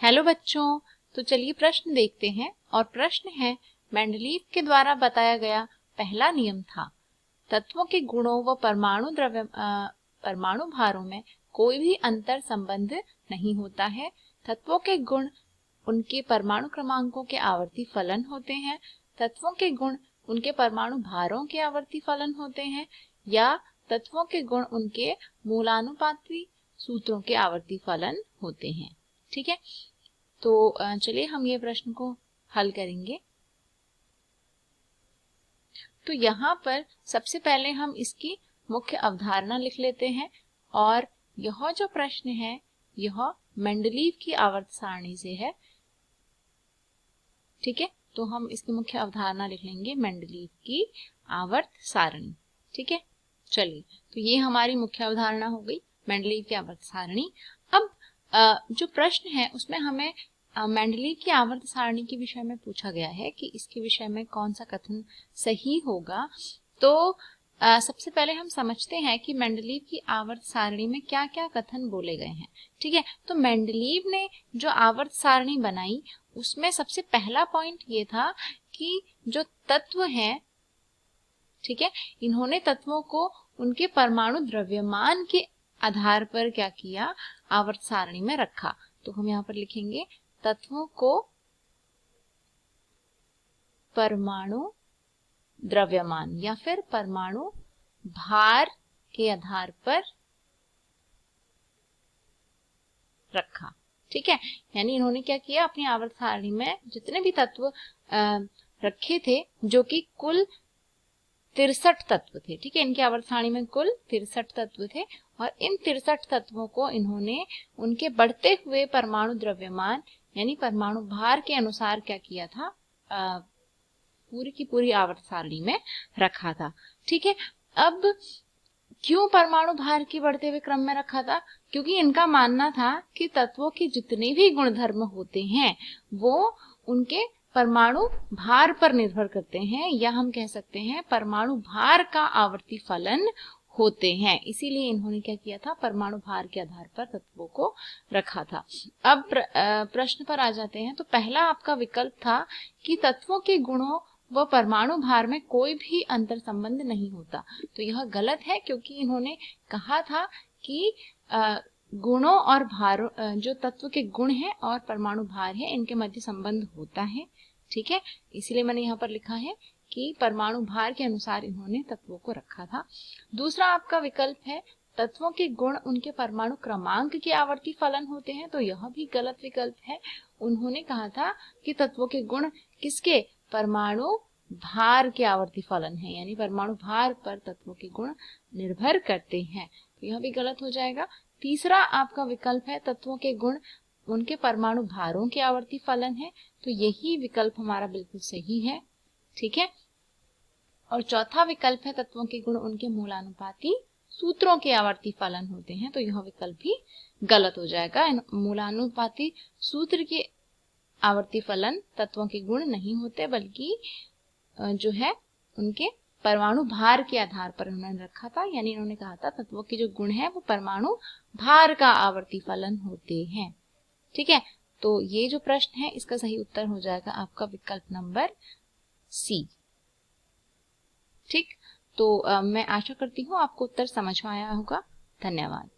Hello बच्चों, तो चलिए प्रश्न देखते हैं। और प्रश्न है, मेंडलीव के द्वारा बताया गया पहला नियम था तत्वों के गुणों व परमाणु भारों में कोई भी अंतर संबंध नहीं होता है। तत्वों के गुण उनके परमाणु क्रमांकों के आवर्ती फलन होते हैं। तत्वों के गुण उनके परमाणु भारों के आवर्ती फलन होते हैं, या तत्वों के गुण उनके मूलानुपाती सूत्रों के आवर्ती फलन होते हैं। ठीक है, तो चलिए हम ये प्रश्न को हल करेंगे। तो यहाँ पर सबसे पहले हम इसकी मुख्य अवधारणा लिख लेते हैं। और यह जो प्रश्न है यह मेंडलीव की आवर्त सारणी से है। ठीक है, तो हम इसकी मुख्य अवधारणा लिख लेंगे, मेंडलीव की आवर्त सारणी। ठीक है, चलिए, तो ये हमारी मुख्य अवधारणा हो गई, मेंडलीव की आवर्त सारणी। अब जो प्रश्न है उसमें हमें मेंडलीव की आवर्त सारणी के विषय में पूछा गया है कि इसके विषय में कौन सा कथन सही होगा। तो सबसे पहले हम समझते हैं कि मेंडलीव की आवर्त सारणी में क्या क्या कथन बोले गए हैं। ठीक है, तो मेंडलीव ने जो आवर्त सारणी बनाई उसमें सबसे पहला पॉइंट ये था कि जो तत्व हैं, ठीक है, इन्होंने तत्वों को उनके परमाणु द्रव्यमान के आधार पर क्या किया, आवर्त सारणी में रखा। तो हम यहाँ पर लिखेंगे तत्वों को परमाणु द्रव्यमान या फिर परमाणु भार के आधार पर रखा। ठीक है, यानी इन्होंने क्या किया, अपनी आवर्त सारणी में जितने भी तत्व रखे थे, जो कि कुल 63 तत्व थे। ठीक है, इनकी आवर्त सारणी में कुल 63 तत्व थे, और इन 63 तत्वों को इन्होंने उनके बढ़ते हुए परमाणु द्रव्यमान यानी परमाणु भार के अनुसार क्या किया था, पूरी की पूरी आवर्त सारणी में रखा था। ठीक है, अब क्यों परमाणु भार की बढ़ते हुए क्रम में रखा था? क्योंकि इनका मानना था कि तत्वों के जितने भी गुणधर्म होते हैं वो उनके परमाणु भार पर निर्भर करते हैं, या हम कह सकते हैं परमाणु भार का आवर्ती फलन होते हैं। इसीलिए इन्होंने क्या किया था, परमाणु भार के आधार पर तत्वों को रखा था। अब प्रश्न पर आ जाते हैं। तो पहला आपका विकल्प था कि तत्वों के गुणों व परमाणु भार में कोई भी अंतर संबंध नहीं होता। तो यह गलत है, क्योंकि इन्होंने कहा था कि गुणों और भारों, जो तत्व के गुण हैं और परमाणु भार है, इनके मध्य संबंध होता है। ठीक है, इसलिए मैंने यहाँ पर लिखा है कि परमाणु भार के अनुसार इन्होंने तत्वों को रखा था। दूसरा आपका विकल्प है तत्वों के गुण उनके परमाणु क्रमांक के आवर्ती फलन होते हैं। तो यह भी गलत विकल्प है। उन्होंने कहा था कि तत्वों के गुण किसके, परमाणु भार के आवर्ती फलन है, यानी परमाणु भार पर तत्वों के गुण निर्भर करते हैं। तो यह भी गलत हो जाएगा। तीसरा आपका विकल्प है तत्वों के गुण उनके परमाणु भारों के आवर्ती फलन है। तो यही विकल्प हमारा बिल्कुल सही है। ठीक है, और चौथा विकल्प है तत्वों के गुण उनके मूलानुपाती सूत्रों के आवर्ती फलन होते हैं। तो यह विकल्प भी गलत हो जाएगा। मूलानुपाती सूत्र के आवर्ती फलन तत्वों के गुण नहीं होते, बल्कि जो है उनके परमाणु भार के आधार पर उन्होंने रखा था। यानी इन्होंने कहा था तत्वों के जो गुण है वो परमाणु भार का आवर्ती फलन होते हैं। ठीक है, तो ये जो प्रश्न है इसका सही उत्तर हो जाएगा आपका विकल्प नंबर सी। ठीक, तो मैं आशा करती हूँ आपको उत्तर समझ में आया होगा। धन्यवाद।